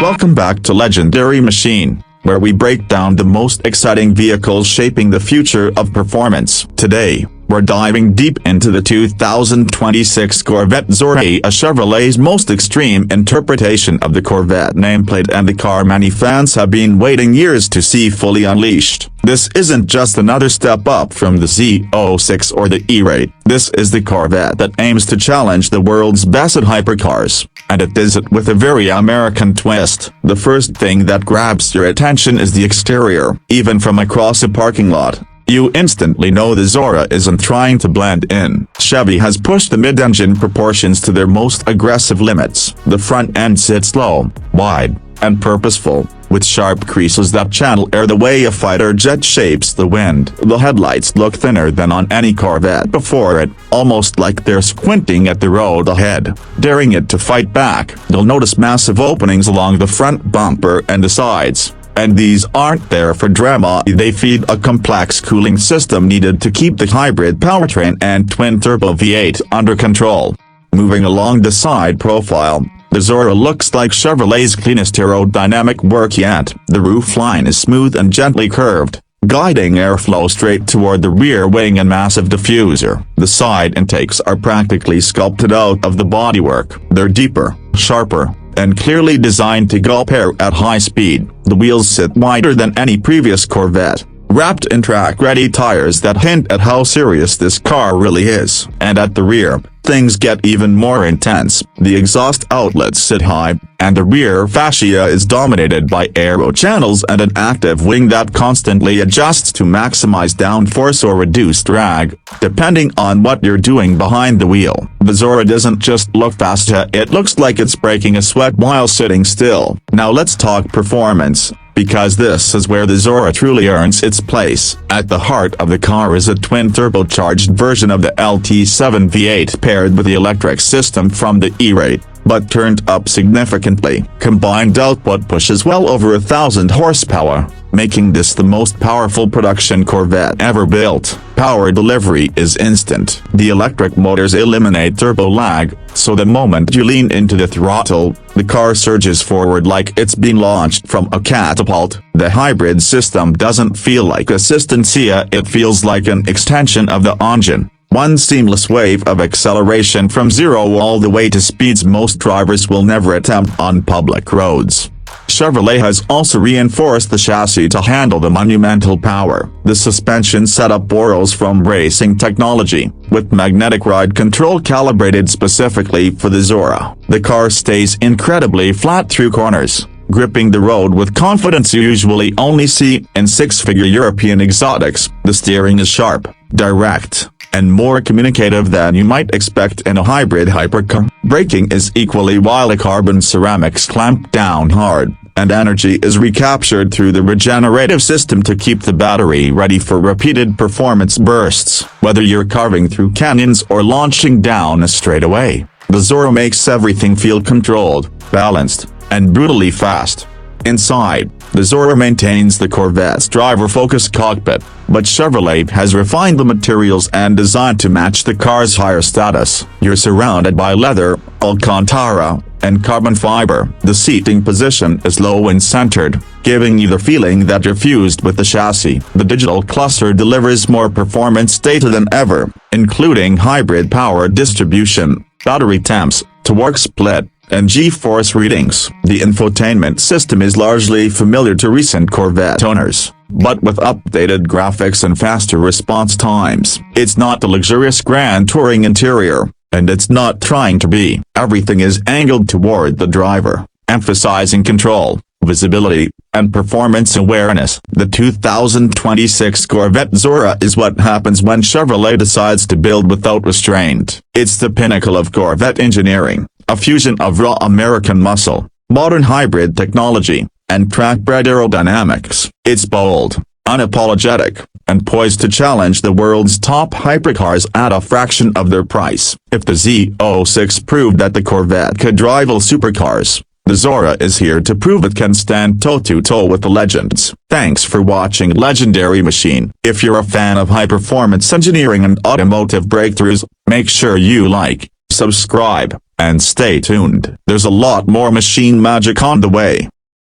Welcome back to Legendary Machine, where we break down the most exciting vehicles shaping the future of performance. Today, we're diving deep into the 2026 Corvette Zora, a Chevrolet's most extreme interpretation of the Corvette nameplate and the car many fans have been waiting years to see fully unleashed. This isn't just another step up from the Z06 or the E-Rate. This is the Corvette that aims to challenge the world's best at hypercars. And it does it with a very American twist. The first thing that grabs your attention is the exterior. Even from across a parking lot, you instantly know the Zora isn't trying to blend in. Chevy has pushed the mid-engine proportions to their most aggressive limits. The front end sits low, wide, and purposeful, with sharp creases that channel air the way a fighter jet shapes the wind. The headlights look thinner than on any Corvette before it, almost like they're squinting at the road ahead, daring it to fight back. You'll notice massive openings along the front bumper and the sides. And these aren't there for drama, they feed a complex cooling system needed to keep the hybrid powertrain and twin-turbo V8 under control. Moving along the side profile, the Zora looks like Chevrolet's cleanest aerodynamic work yet. The roofline is smooth and gently curved, guiding airflow straight toward the rear wing and massive diffuser. The side intakes are practically sculpted out of the bodywork. They're deeper, sharper, and clearly designed to go pair at high speed. The wheels sit wider than any previous Corvette, wrapped in track-ready tires that hint at how serious this car really is. And at the rear, things get even more intense. The exhaust outlets sit high, and the rear fascia is dominated by aero channels and an active wing that constantly adjusts to maximize downforce or reduce drag, depending on what you're doing behind the wheel. The Zora doesn't just look fast, it looks like it's breaking a sweat while sitting still. Now let's talk performance, because this is where the Zora truly earns its place. At the heart of the car is a twin-turbocharged version of the LT7 V8 paired with the electric system from the E-Rate, but turned up significantly. Combined output pushes well over 1,000 horsepower, making this the most powerful production Corvette ever built. Power delivery is instant. The electric motors eliminate turbo lag, so the moment you lean into the throttle, the car surges forward like it's being launched from a catapult. The hybrid system doesn't feel like assistantia, it feels like an extension of the engine. One seamless wave of acceleration from zero all the way to speeds most drivers will never attempt on public roads. Chevrolet has also reinforced the chassis to handle the monumental power. The suspension setup borrows from racing technology, with magnetic ride control calibrated specifically for the Zora. The car stays incredibly flat through corners, gripping the road with confidence you usually only see in six-figure European exotics. The steering is sharp, direct, and more communicative than you might expect in a hybrid hypercar. Braking is equally wild. The carbon ceramics clamp down hard, and energy is recaptured through the regenerative system to keep the battery ready for repeated performance bursts. Whether you're carving through canyons or launching down a straightaway, the Zora makes everything feel controlled, balanced, and brutally fast. Inside, the Zora maintains the Corvette's driver-focused cockpit, but Chevrolet has refined the materials and design to match the car's higher status. You're surrounded by leather, Alcantara, and carbon fiber. The seating position is low and centered, giving you the feeling that you're fused with the chassis. The digital cluster delivers more performance data than ever, including hybrid power distribution, battery temps, torque split, and G-force readings. The infotainment system is largely familiar to recent Corvette owners, but with updated graphics and faster response times. It's not the luxurious grand touring interior, and it's not trying to be. Everything is angled toward the driver, emphasizing control, visibility, and performance awareness. The 2026 Corvette Zora is what happens when Chevrolet decides to build without restraint. It's the pinnacle of Corvette engineering, a fusion of raw American muscle, modern hybrid technology, and track-bred aerodynamics. It's bold, unapologetic, and poised to challenge the world's top hypercars at a fraction of their price. If the Z06 proved that the Corvette could rival supercars, the Zora is here to prove it can stand toe-to-toe with the legends. Thanks for watching Legendary Machine. If you're a fan of high-performance engineering and automotive breakthroughs, make sure you like, subscribe, and stay tuned. There's a lot more machine magic on the way.